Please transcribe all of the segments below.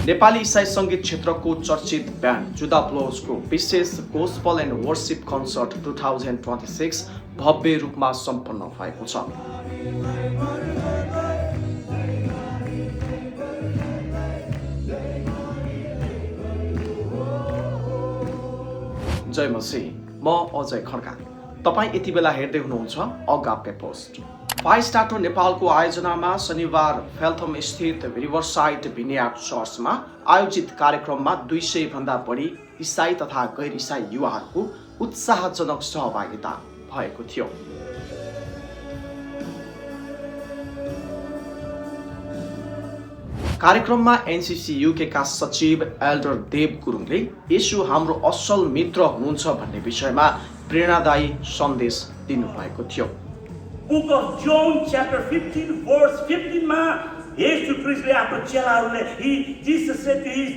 नेपाली इसाई सङ्गीत क्षेत्रको चर्चित ब्यान्ड जुदा ब्लोजको विशेष गोस्पल एन्ड वर्सिप कन्सर्ट 2026 भव्य रूपमा सम्पन्न भएको छ। जय मसीह, म अजय खड्का। तपाईँ यति बेला हेर्दै हुनुहुन्छ अगापे पोस्ट। फाइस्टाटो नेपालको आयोजनामा शनिबार फेल्थम स्थित रिभरसाइड भिनियार्ड चर्चमा आयोजित कार्यक्रममा 200 भन्दा बढी इसाई तथा गैर इसाई युवाहरूको उत्साहजनक सहभागिता भएको थियो। कार्यक्रममा एनसीसी युकेका सचिव एल्डर देव गुरुङले येशू हाम्रो असल मित्र हुनुहुन्छ भन्ने विषयमा प्रेरणादायी सन्देश दिनुभएको थियो। Book of John chapter 15 verse 15 मा येशू ख्रीष्टले आफ्नो चेलाहरूले Jesus said to his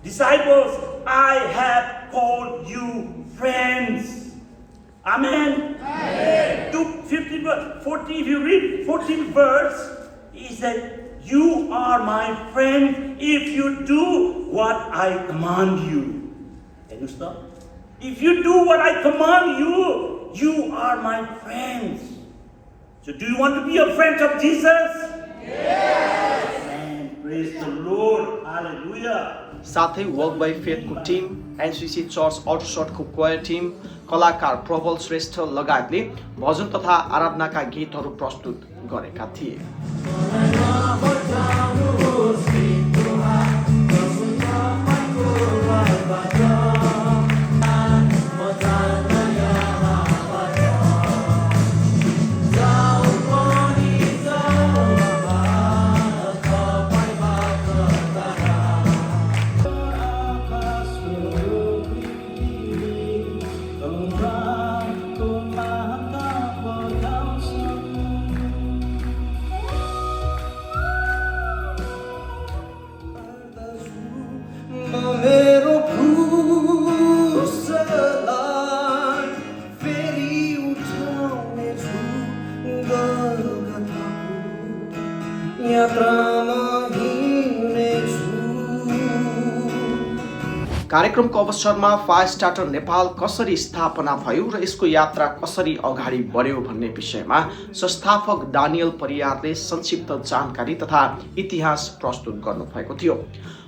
disciples, I have called you friends. Amen. Amen. 15 verse 14, if you read 14 verse, he said, you are my friend if you do what I command you. Heर्नुस् त, if you do what I command you, you are my friends. So do you want to be a friend of Jesus? Yes. Amen. Praise the Lord. Hallelujah. साथै work by फेथको team, NCC church अल्ट्रासटको choir team, कलाकार प्रबल श्रेष्ठ लगायतले भजन तथा आराधनाका गीतहरू प्रस्तुत गरेका थिए। कार्यक्रमको अवसरमा फाइस्टाटर नेपाल कसरी स्थापना भयो र यसको यात्रा कसरी अगाडि बढ्यो भन्ने विषयमा संस्थापक डानियल परियारले संक्षिप्त जानकारी तथा इतिहास प्रस्तुत गर्नुभएको थियो।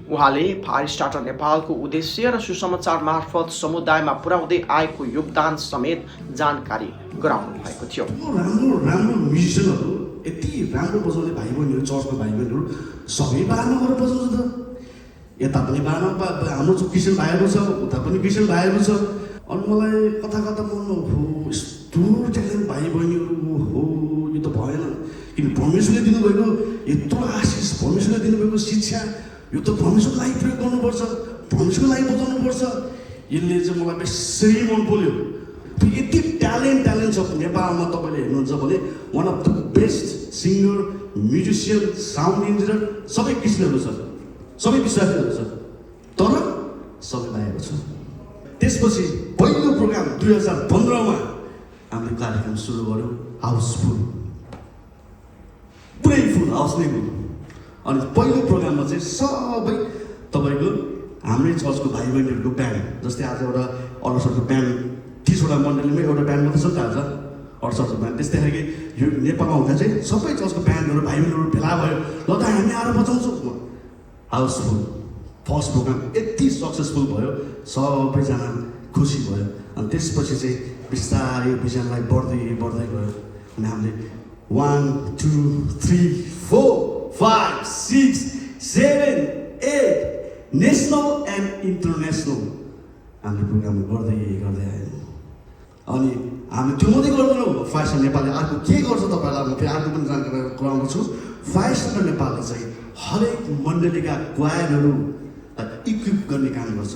उहाँले फाइस्टाटर नेपालको उद्देश्य र सुसमाचार मार्फत समुदायमा पुर्याउँदै आएको योगदान समेत जानकारी गराउनु भएको थियो। राम्रो म्युजिसियनहरू, यति राम्रो बजाउने भाइ बहिनीहरू, चर्चको भाइ बहिनीहरू सबै बाह्रमा गएर बजाउँछ त। यता पनि बाह्रमा हाम्रो क्रिस्चियन भाइहरू छ, उता पनि क्रिस्चियन भाइहरू छ। अनि मलाई कता कता मनमा हो यस्तो ट्यालेन्ट भाइ बहिनीहरू हो, यो त भएन। किन परमेश्वरले दिनुभएको यत्रो आशिष, परमेश्वरले दिनुभएको शिक्षा, यो त परमेश्वरको लागि प्रयोग गर्नुपर्छ, परमेश्वरको लागि बजाउनुपर्छ। यसले चाहिँ मलाई बेसरी मन पर्यो। यति ट्यालेन्ट छ नेपालमा। तपाईँले हेर्नुहुन्छ भने one of the best singer, musician, sound engineer सबै क्रिस्चियनहरू छ, सबै विश्वासीहरू छ, तर सबै भाइहरू छ। त्यसपछि पहिलो प्रोग्राम 2015 मा हामीले कार्यक्रम सुरु गर्यो, हाउसफुल, पुरै फुल, हाउस नै फुल। अनि पहिलो प्रोग्राममा चाहिँ सबै तपाईँको हाम्रै चर्चको भाइ बहिनीहरूको ब्यान्ड, जस्तै आज एउटा अल्ट्रासटको ब्यान्ड 30 वटा मण्डलीमा एउटा ब्यान्ड मात्रै छ नि त आज अल्ट्रासटको ब्यान्ड। त्यस्तै खालको यो नेपालमा हुँदा चाहिँ सबै चर्चको ब्यान्डहरू भाइ बहिनीहरू भेला भयो, ल त हामी आएर बजाउँछौँ। हाउसफुल फर्स्ट प्रोग्राम यति सक्सेसफुल भयो, सबैजना खुसी भयो। अनि त्यसपछि चाहिँ बिस्तारै भिजनलाई बढ्दै गयो। अनि हामीले 1 2 3 4 5 6 7 8 नेसनल एन्ड इन्टरनेसनल हामीले प्रोग्राम गर्दै आयौँ। अनि हामी त्यो मात्रै गर्दैनौँ, फाइस्टाटर नेपालले अर्को के गर्छ तपाईँलाई म फेरि अर्को पनि जानकारी गराउँछु छु। फाइस्टाटर नेपालले चाहिँ हरेक मण्डलीका क्वायरहरूलाई इक्विप गर्ने काम गर्छ।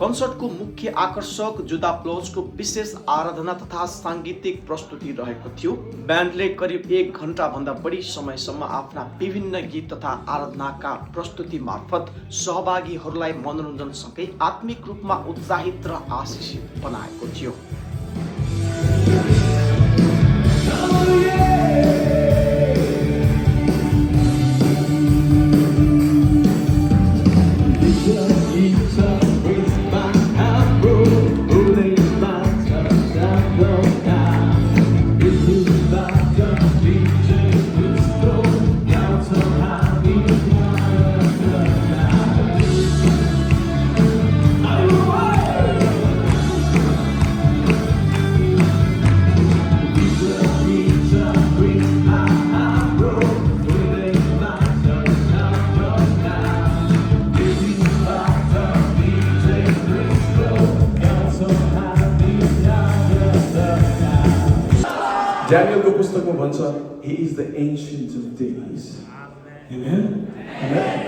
कन्सर्टको मुख्य आकर्षक जुदा ब्लोजको विशेष आराधना तथा साङ्गीतिक प्रस्तुति रहेको थियो। ब्यान्डले करिब 1 घण्टा भन्दा बढी समयसम्म आफ्ना विभिन्न गीत तथा आराधनाका प्रस्तुति मार्फत सहभागीहरूलाई मनोरञ्जनसँगै आत्मिक रूपमा उत्साहित र आशिषित बनाएको थियो। दानियलको पुस्तकमा भन्छ he is the ancient of days. Amen.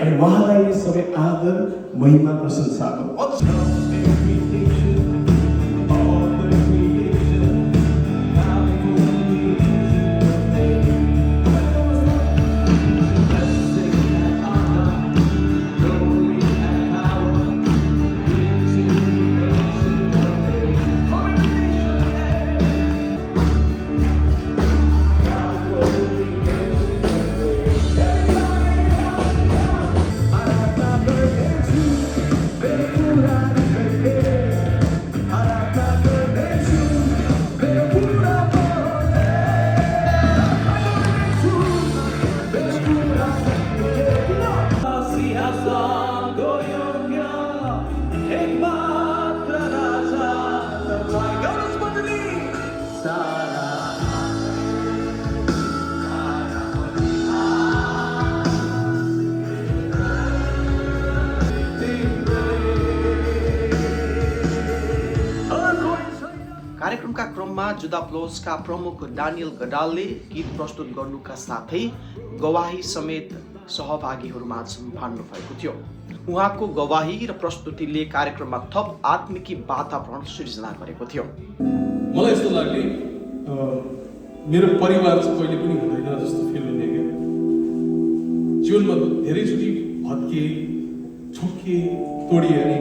अनि उहाँलाई नै सबै आदर महिमा प्रशंसा कार्यक्रमका क्रममा जुदा प्लोजका प्रमुख डानियल गडालले गीत प्रस्तुत गर्नुका साथै गवाही समेत सहभागीहरूमाझ भान्नु भएको थियो। उहाँको गवाही र प्रस्तुतिले कार्यक्रममा थप आत्मिकी वातावरण सृजना गरेको थियो। मलाई यस्तो लाग्ने मेरो परिवार चाहिँ कहिले पनि हुँदैन जस्तो फिल हुने क्या। जीवनमा धेरैचोटि भत्के ठोके तोडिए अनि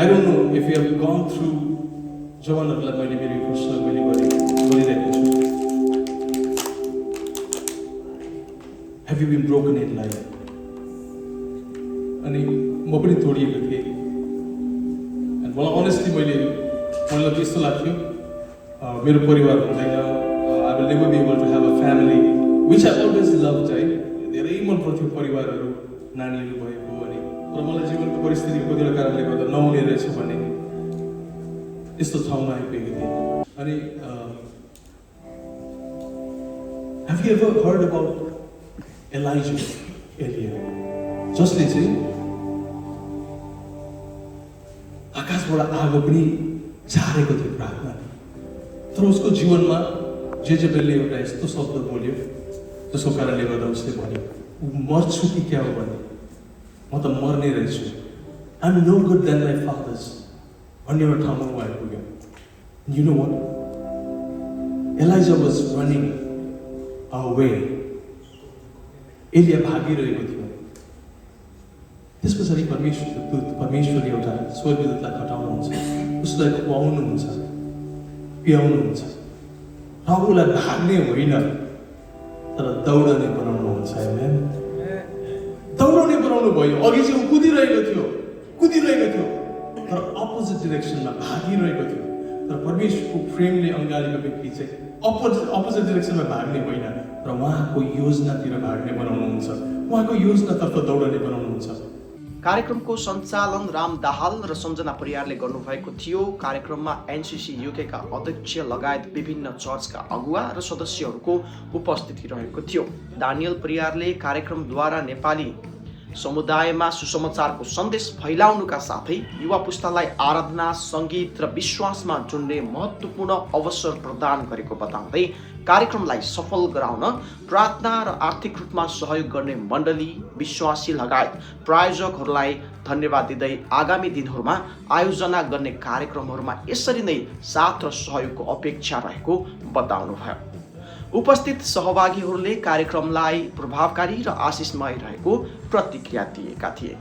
I don't know if you have gone through जवानहरूलाई मैले मेरो प्रश्न मैले गरिरहेको छु। Have you been broken in life? अनि म पनि तोडिएको थिएँ। And मलाई honestly मलाई त्यस्तो लाग्थ्यो मेरो परिवार हुँदैन, I will never be able to have a family, which I always loved है। धेरै मन पर्थ्यो परिवारहरू नानीहरू भएको अनि तर मलाई जीवनको परिस्थितिको कतिवटा कारणले गर्दा नहुने रहेछ भन्ने यस्तो ठाउँमा आइपुगेको थिएँ। अनि have you ever heard about Elijah, Elia, जसले चाहिँ आकाशबाट आगो पनि झारेको थियो प्रार्थना, तर उसको जीवनमा जेजेबेलले एउटा यस्तो शब्द बोल्यो जसको कारणले गर्दा उसले भन्यो मर्छु कि क्या हो भने म त मर्ने रहेछु, I'm no good than my fathers भन्ने एउटा ठाउँमा ऊ आइपुग्यो। You know what? Elijah was running away. Elia भागिरहेको थियो। त्यस पछाडि परमेश्वरले एउटा स्वर्गदूतलाई खटाउनुहुन्छ, उसलाई खुवाउनुहुन्छ, पियाउनुहुन्छ र उसलाई भाग्ने होइन तर दौडने बनाउनुहुन्छ। दौडाउने बनाउनु भयो। अघि चाहिँ ऊ कुदिरहेको थियो तर अपोजिट डिरेक्सनमा भागिरहेको थियो। तर परमेश्वरको प्रेमले अँगालेको व्यक्ति चाहिँ अपोजिट डिरेक्सनमा भाग्ने होइन र उहाँको योजनातिर भाग्ने बनाउनुहुन्छ, उहाँको योजनातर्फ दौडने बनाउनुहुन्छ। कार्यक्रमको सञ्चालन राम दाहाल र सम्झना परियारले गर्नुभएको थियो। कार्यक्रममा एनसीसी युकेका अध्यक्ष लगायत विभिन्न चर्चका अगुवा र सदस्यहरूको उपस्थिति रहेको थियो। दानियल परियारले कार्यक्रमद्वारा नेपाली समुदायमा सुसमाचारको सन्देश फैलाउनुका साथै युवा पुस्तालाई आराधना, सङ्गीत र विश्वासमा जोड्ने महत्त्वपूर्ण अवसर प्रदान गरेको बताउँदै कार्यक्रमलाई सफल गराउन प्रार्थना र आर्थिक रूपमा सहयोग गर्ने मण्डली, विश्वासी लगायत प्रायोजकहरूलाई धन्यवाद दिँदै आगामी दिनहरूमा आयोजना गर्ने कार्यक्रमहरूमा यसरी नै साथ र सहयोगको अपेक्षा रहेको बताउनुभयो। उपस्थित सहभागीहरूले कार्यक्रमलाई प्रभावकारी र आशिषमय रहेको प्रतिक्रिया दिएका थिए।